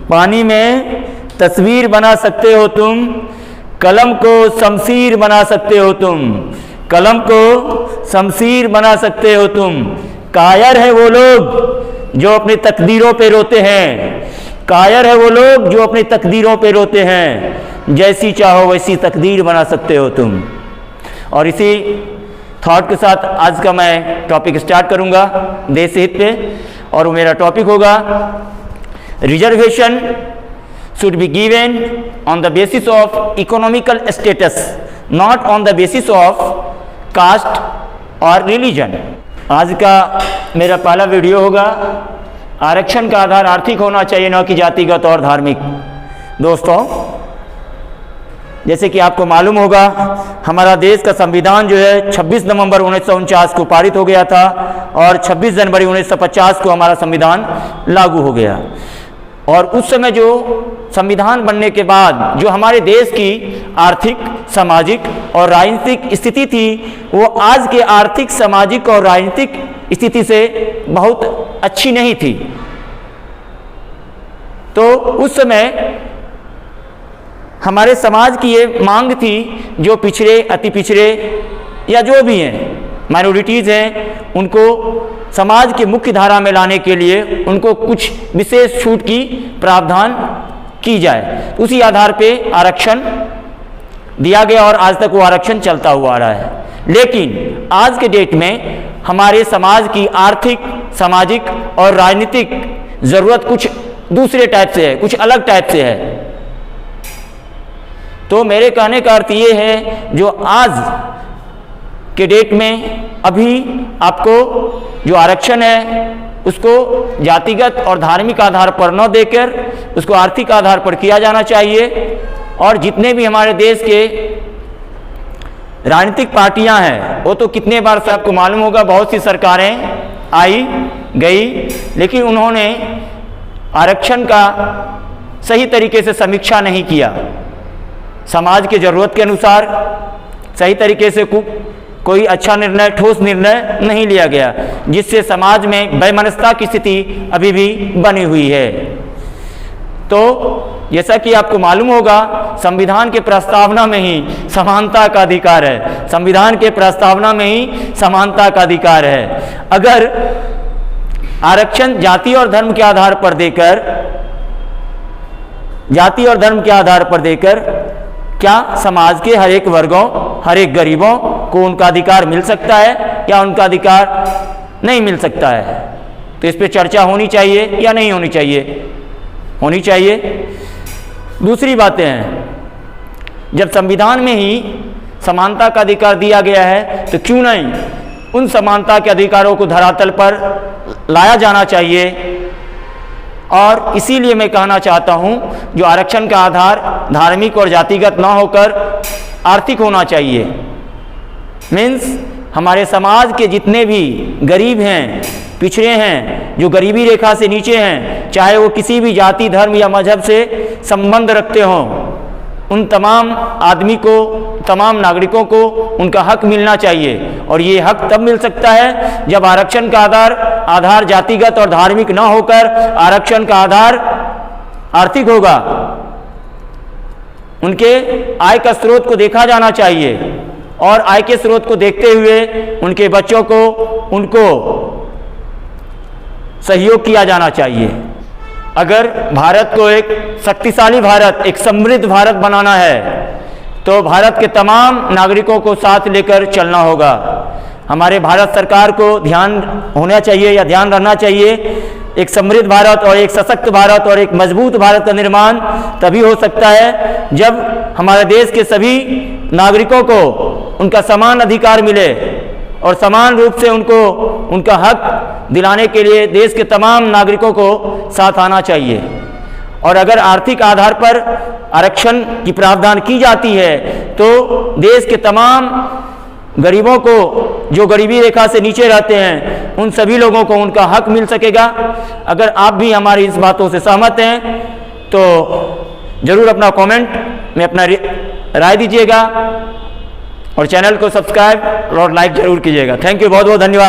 पानी में तस्वीर बना सकते हो तुम, कलम को शमशीर बना सकते हो तुम, कलम को शमशीर बना सकते हो तुम। कायर है वो लोग जो अपनी तकदीरों पे रोते हैं, कायर है वो लोग जो अपनी तकदीरों पे रोते हैं। जैसी चाहो वैसी तकदीर बना सकते हो तुम। और इसी थॉट के साथ आज का मैं टॉपिक स्टार्ट करूंगा देश हित पे, और वो मेरा टॉपिक होगा reservation should be given on the basis of economical status, not on the basis of caste or religion। आज का मेरा पहला वीडियो होगा आरक्षण का आधार आर्थिक होना चाहिए, न कि जातिगत और धार्मिक। दोस्तों, जैसे कि आपको मालूम होगा, हमारा देश का संविधान जो है 26 नवंबर 1949 को पारित हो गया था और 26 जनवरी 1950 को हमारा संविधान लागू हो गया। और उस समय जो संविधान बनने के बाद जो हमारे देश की आर्थिक, सामाजिक और राजनीतिक स्थिति थी, वो आज के आर्थिक, सामाजिक और राजनीतिक स्थिति से बहुत अच्छी नहीं थी। तो उस समय हमारे समाज की ये मांग थी, जो पिछड़े, अति पिछड़े या जो भी हैं, माइनॉरिटीज़ हैं, उनको समाज के मुख्य धारा में लाने के लिए उनको कुछ विशेष छूट की प्रावधान की जाए। उसी आधार पे आरक्षण दिया गया और आज तक वो आरक्षण चलता हुआ आ रहा है। लेकिन आज के डेट में हमारे समाज की आर्थिक, सामाजिक और राजनीतिक ज़रूरत कुछ दूसरे टाइप से है, कुछ अलग टाइप से है। तो मेरे कहने का अर्थ ये है, जो आज के डेट में अभी आपको जो आरक्षण है उसको जातिगत और धार्मिक आधार पर न देकर उसको आर्थिक आधार पर किया जाना चाहिए। और जितने भी हमारे देश के राजनीतिक पार्टियां हैं, वो तो कितने बार से आपको मालूम होगा, बहुत सी सरकारें आई गई, लेकिन उन्होंने आरक्षण का सही तरीके से समीक्षा नहीं किया। समाज के ज़रूरत के अनुसार सही तरीके से कोई अच्छा निर्णय, ठोस निर्णय नहीं लिया गया, जिससे समाज में वैमनस्यता की स्थिति अभी भी बनी हुई है। तो जैसा कि आपको मालूम होगा, संविधान के प्रस्तावना में ही समानता का अधिकार है, संविधान के प्रस्तावना में ही समानता का अधिकार है। अगर आरक्षण जाति और धर्म के आधार पर देकर, जाति और धर्म के आधार पर देकर क्या समाज के हर एक वर्गों, हर एक गरीबों को उनका अधिकार मिल सकता है या उनका अधिकार नहीं मिल सकता है? तो इस पे चर्चा होनी चाहिए या नहीं होनी चाहिए? होनी चाहिए। दूसरी बातें हैं, जब संविधान में ही समानता का अधिकार दिया गया है, तो क्यों नहीं उन समानता के अधिकारों को धरातल पर लाया जाना चाहिए। और इसीलिए मैं कहना चाहता हूं, जो आरक्षण का आधार धार्मिक और जातिगत ना होकर आर्थिक होना चाहिए। मीन्स हमारे समाज के जितने भी गरीब हैं, पिछड़े हैं, जो गरीबी रेखा से नीचे हैं, चाहे वो किसी भी जाति, धर्म या मजहब से संबंध रखते हों, उन तमाम आदमी को, तमाम नागरिकों को उनका हक मिलना चाहिए। और ये हक तब मिल सकता है जब आरक्षण का आधार जातिगत और धार्मिक न होकर आरक्षण का आधार आर्थिक होगा। उनके आय का स्रोत को देखा जाना चाहिए और आय के स्रोत को देखते हुए उनके बच्चों को, उनको सहयोग किया जाना चाहिए। अगर भारत को एक शक्तिशाली भारत, एक समृद्ध भारत बनाना है, तो भारत के तमाम नागरिकों को साथ लेकर चलना होगा। हमारे भारत सरकार को ध्यान होना चाहिए या ध्यान रखना चाहिए, एक समृद्ध भारत और एक सशक्त भारत और एक मजबूत भारत का निर्माण तभी हो सकता है जब हमारे देश के सभी नागरिकों को उनका समान अधिकार मिले और समान रूप से उनको उनका हक दिलाने के लिए देश के तमाम नागरिकों को साथ आना चाहिए। और अगर आर्थिक आधार पर आरक्षण की प्रावधान की जाती है, तो देश के तमाम गरीबों को, जो गरीबी रेखा से नीचे रहते हैं, उन सभी लोगों को उनका हक मिल सकेगा। अगर आप भी हमारी इस बातों से सहमत हैं, तो ज़रूर अपना कमेंट में अपना राय दीजिएगा और चैनल को सब्सक्राइब और लाइक जरूर कीजिएगा। थैंक यू, बहुत बहुत धन्यवाद।